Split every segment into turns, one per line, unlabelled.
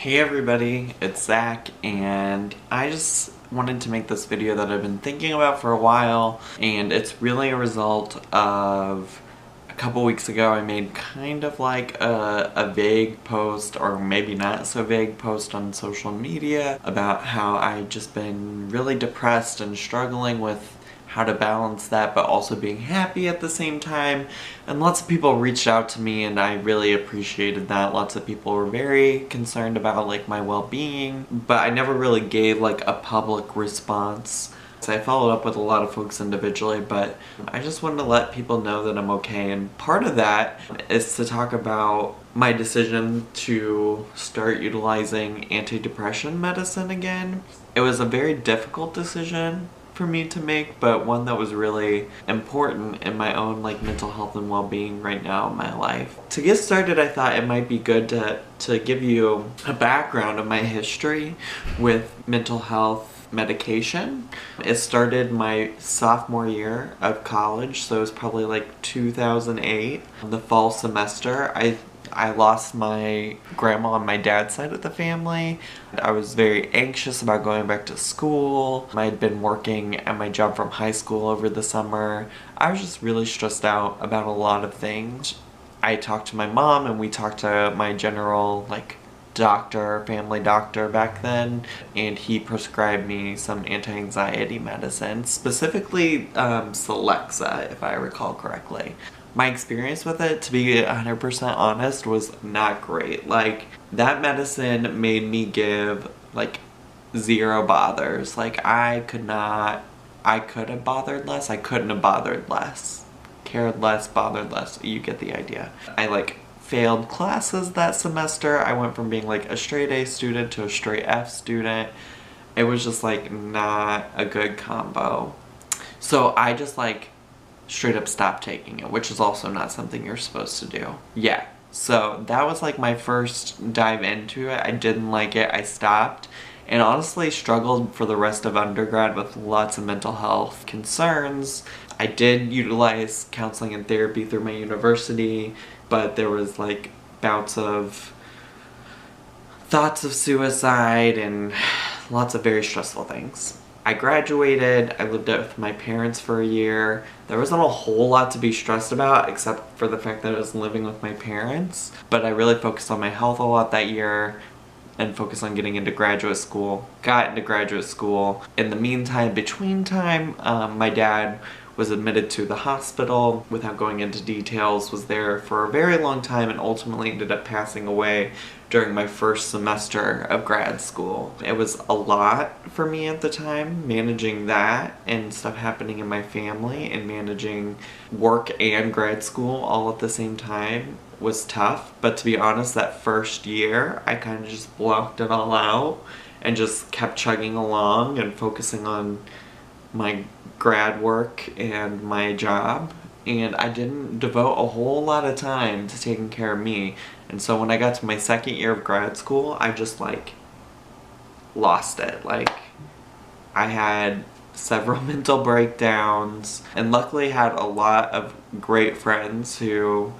Hey everybody, it's Zach, and I just wanted to make this video that I've been thinking about for a while, and it's really a result of a couple weeks ago I made kind of like a vague post, or maybe not so vague post on social media about how I'd just been really depressed and struggling with how to balance that but also being happy at the same time. And lots of people reached out to me and I really appreciated that. Lots of people were very concerned about like my well-being, but I never really gave like a public response. So I followed up with a lot of folks individually, but I just wanted to let people know that I'm okay. And part of that is to talk about my decision to start utilizing antidepressant medicine again. It was a very difficult decision for me to make, but one that was really important in my own like mental health and well-being right now in my life. To get started, I thought it might be good to give you a background of my history with mental health medication. It started my sophomore year of college, so it was probably like 2008. The fall semester, I lost my grandma on my dad's side of the family. I was very anxious about going back to school. I had been working at my job from high school over the summer. I was just really stressed out about a lot of things. I talked to my mom and we talked to my general family doctor back then, and he prescribed me some anti-anxiety medicine, specifically Celexa, if I recall correctly. My experience with it, to be 100% honest, was not great. Like, that medicine made me give, like, zero bothers. Like, I could have bothered less, I couldn't have bothered less. Cared less, bothered less, you get the idea. I, failed classes that semester. I went from being, a straight A student to a straight F student. It was just, not a good combo. So I just, straight up stopped taking it, which is also not something you're supposed to do. Yeah, so that was my first dive into it. I didn't like it, I stopped, and honestly struggled for the rest of undergrad with lots of mental health concerns. I did utilize counseling and therapy through my university, but there was bouts of thoughts of suicide and lots of very stressful things. I graduated, I lived out with my parents for a year. There wasn't a whole lot to be stressed about except for the fact that I was living with my parents, but I really focused on my health a lot that year and focused on getting into graduate school. Got into graduate school. In the meantime, between time, my dad was admitted to the hospital. Without going into details, was there for a very long time and ultimately ended up passing away during my first semester of grad school. It was a lot for me at the time, managing that and stuff happening in my family, and managing work and grad school all at the same time was tough. But to be honest, that first year I kind of just blocked it all out and just kept chugging along and focusing on my grad work and my job, and I didn't devote a whole lot of time to taking care of me. And so when I got to my second year of grad school, I just lost it. I had several mental breakdowns, and luckily had a lot of great friends who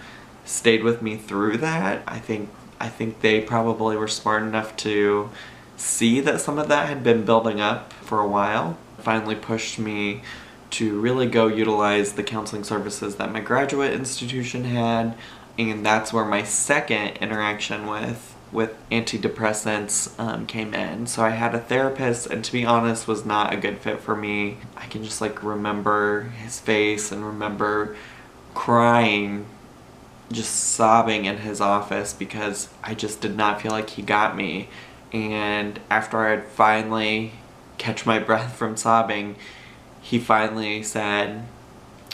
stayed with me through that. I think they probably were smart enough to see that some of that had been building up for a while. Finally pushed me to really go utilize the counseling services that my graduate institution had, and that's where my second interaction with antidepressants came in. So I had a therapist, and to be honest, was not a good fit for me. I can just remember his face and remember crying, just sobbing in his office because I just did not feel like he got me. And after I had finally catch my breath from sobbing, he finally said,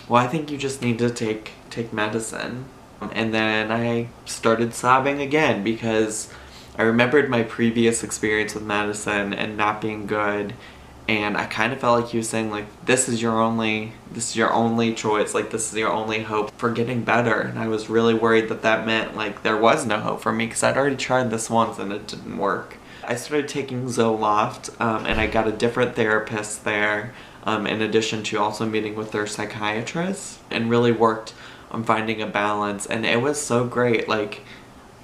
well, I think you just need to take medicine. And then I started sobbing again because I remembered my previous experience with medicine and not being good, and I kind of felt like he was saying this is your only choice, this is your only hope for getting better. And I was really worried that meant there was no hope for me because I'd already tried this once and it didn't work. I started taking Zoloft, and I got a different therapist there, in addition to also meeting with their psychiatrist, and really worked on finding a balance. And it was so great.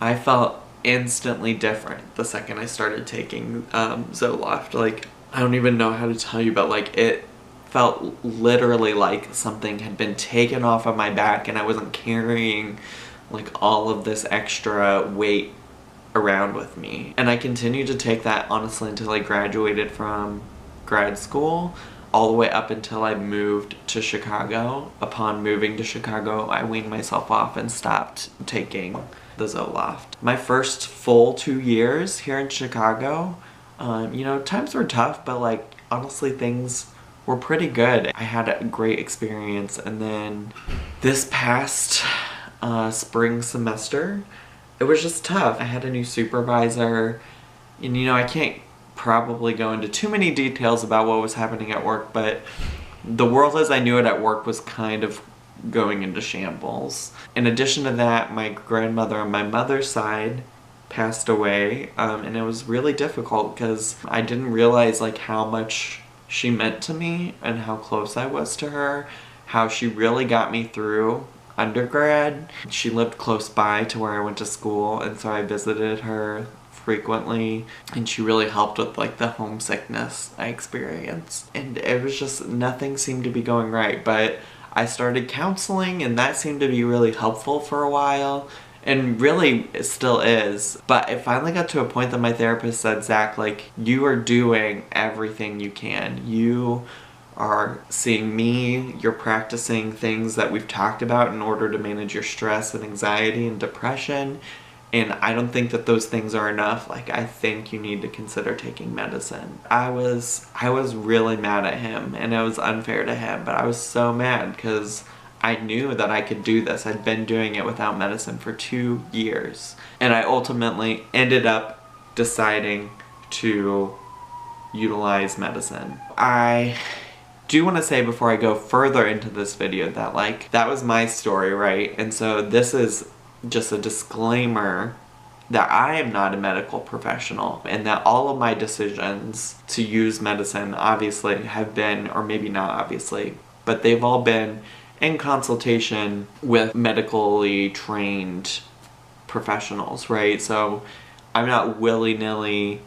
I felt instantly different the second I started taking Zoloft. Like, I don't even know how to tell you, but like it felt literally like something had been taken off of my back and I wasn't carrying like all of this extra weight around with me. And I continued to take that honestly until I graduated from grad school, all the way up until I moved to Chicago. Upon moving to Chicago, I weaned myself off and stopped taking the Zoloft. My first full 2 years here in Chicago, you know, times were tough, but like honestly things were pretty good. I had a great experience. And then this past spring semester, it was just tough. I had a new supervisor, and you know, I can't probably go into too many details about what was happening at work, but the world as I knew it at work was kind of going into shambles. In addition to that, my grandmother on my mother's side passed away, and it was really difficult because I didn't realize like how much she meant to me and how close I was to her, how she really got me through undergrad. She lived close by to where I went to school, and so I visited her frequently, and she really helped with like the homesickness I experienced. And it was just, nothing seemed to be going right, but I started counseling and that seemed to be really helpful for a while, and really it still is. But it finally got to a point that my therapist said, Zach, like, you are doing everything you can. You are seeing me, you're practicing things that we've talked about in order to manage your stress and anxiety and depression, and I don't think that those things are enough. Like, I think you need to consider taking medicine. I was really mad at him, and it was unfair to him, but I was so mad because I knew that I could do this. I'd been doing it without medicine for 2 years, and I ultimately ended up deciding to utilize medicine. I do want to say before I go further into this video that like, that was my story, right? And so this is just a disclaimer that I am not a medical professional, and that all of my decisions to use medicine obviously have been, or maybe not obviously, but they've all been in consultation with medically trained professionals, right? So I'm not willy-nilly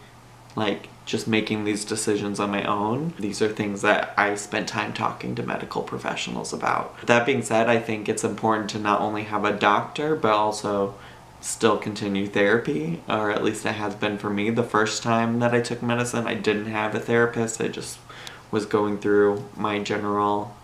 like just making these decisions on my own. These are things that I spent time talking to medical professionals about. That being said, I think it's important to not only have a doctor, but also still continue therapy, or at least it has been for me. The first time that I took medicine, I didn't have a therapist. I just was going through my general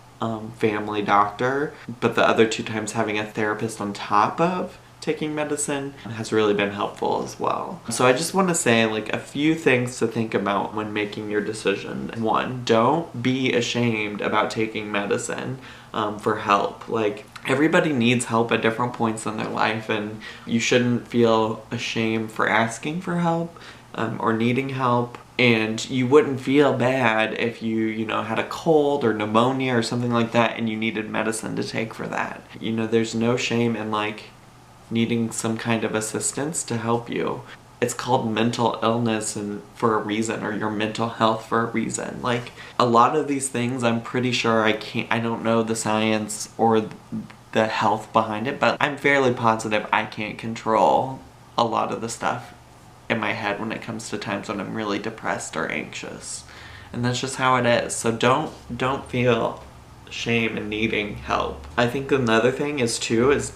family doctor. But the other 2 times, having a therapist on top of taking medicine has really been helpful as well. So I just want to say like a few things to think about when making your decision. 1, don't be ashamed about taking medicine for help. Like, everybody needs help at different points in their life, and you shouldn't feel ashamed for asking for help or needing help. And you wouldn't feel bad if you know, had a cold or pneumonia or something like that and you needed medicine to take for that. You know, there's no shame in like needing some kind of assistance to help you. It's called mental illness and for a reason, or your mental health for a reason. Like, a lot of these things, I'm pretty sure I don't know the science or the health behind it, but I'm fairly positive I can't control a lot of the stuff in my head when it comes to times when I'm really depressed or anxious. And that's just how it is. So don't feel shame in needing help. I think another thing is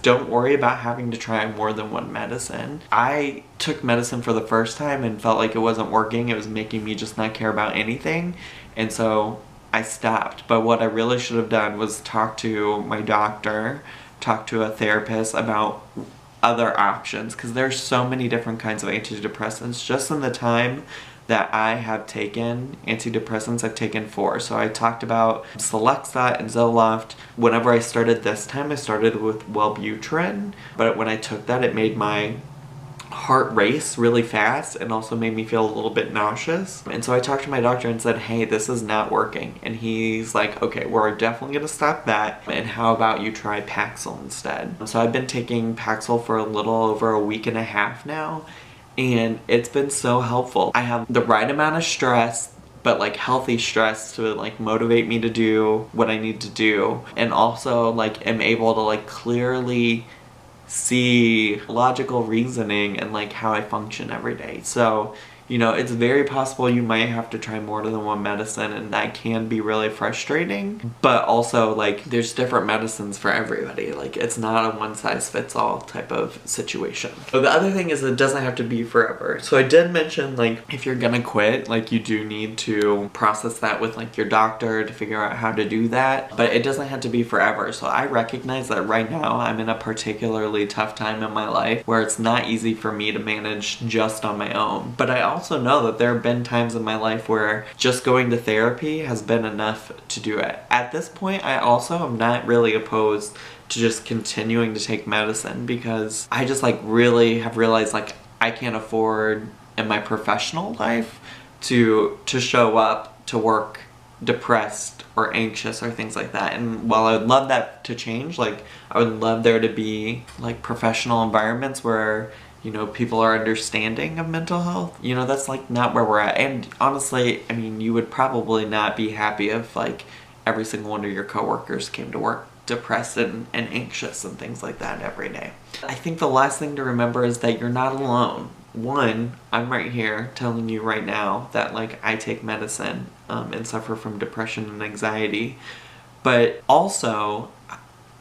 don't worry about having to try more than one medicine. I took medicine for the first time and felt like it wasn't working. It was making me just not care about anything, and so I stopped. But what I really should have done was talk to my doctor, talk to a therapist about other options, because there's so many different kinds of antidepressants. Just in the time that I have taken antidepressants, I've taken 4. So I talked about Celexa and Zoloft. Whenever I started this time, I started with Wellbutrin, but when I took that, it made my heart race really fast and also made me feel a little bit nauseous. And so I talked to my doctor and said, hey, this is not working. And he's like, okay, we're definitely gonna stop that, and how about you try Paxil instead? So I've been taking Paxil for a little over a week and a half now, and it's been so helpful. I have the right amount of stress, but like healthy stress to like motivate me to do what I need to do, and also like am able to like clearly see logical reasoning in like how I function every day. So, you know, it's very possible you might have to try more than one medicine, and that can be really frustrating. But also, like, there's different medicines for everybody. Like, it's not a one-size-fits-all type of situation. But the other thing is it doesn't have to be forever. So I did mention, like, if you're gonna quit, like, you do need to process that with, like, your doctor to figure out how to do that. But it doesn't have to be forever. So I recognize that right now I'm in a particularly tough time in my life where it's not easy for me to manage just on my own. But I also know that there have been times in my life where just going to therapy has been enough to do it. At this point, I also am not really opposed to just continuing to take medicine, because I just like really have realized like I can't afford in my professional life to show up to work depressed or anxious or things like that. And while I would love that to change, like I would love there to be like professional environments where, you know, people are understanding of mental health. You know, that's like not where we're at. And honestly, I mean, you would probably not be happy if like every single one of your coworkers came to work depressed and anxious and things like that every day. I think the last thing to remember is that you're not alone. One, I'm right here telling you right now that like I take medicine and suffer from depression and anxiety. But also,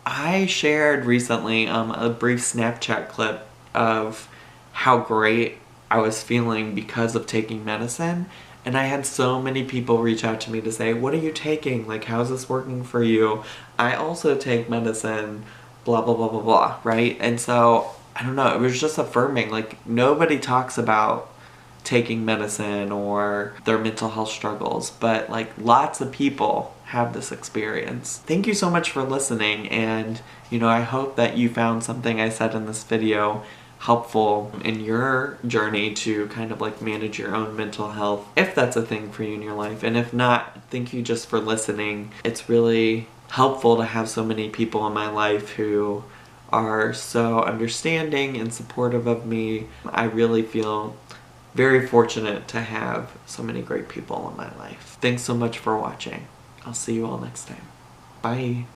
I shared recently a brief Snapchat clip of how great I was feeling because of taking medicine, and I had so many people reach out to me to say, what are you taking? Like, how's this working for you? I also take medicine, blah blah blah blah blah, right? And so I don't know, it was just affirming. Like, nobody talks about taking medicine or their mental health struggles, but like lots of people have this experience. Thank you so much for listening, and you know, I hope that you found something I said in this video helpful in your journey to kind of like manage your own mental health, if that's a thing for you in your life. And if not, thank you just for listening. It's really helpful to have so many people in my life who are so understanding and supportive of me. I really feel very fortunate to have so many great people in my life. Thanks so much for watching. I'll see you all next time. Bye.